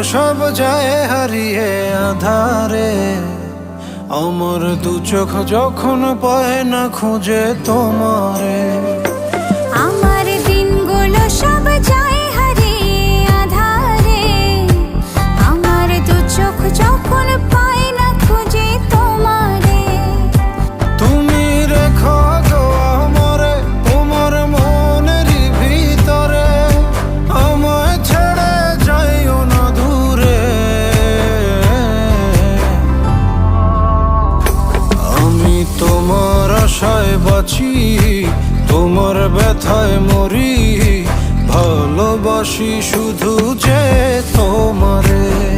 সব যায় হারিয়ে আধারে। আমার দু চোখ যখন পায় না খুঁজে তোমারে। আমার দিনগুলো সব যায় হারিয়ে আধারে। আমার দু চোখ যখন পায় না খুঁজে তোমারে। তুমি রেখো গো আমারে তোমার মনেরই ভিতরে, আমায় ছেড়ে যাইও না দূরে। আমি তোমার আশায় বাঁচি, তোমার ব্যথায় মরি, ভালোবাসি শুধু যে তোমারে।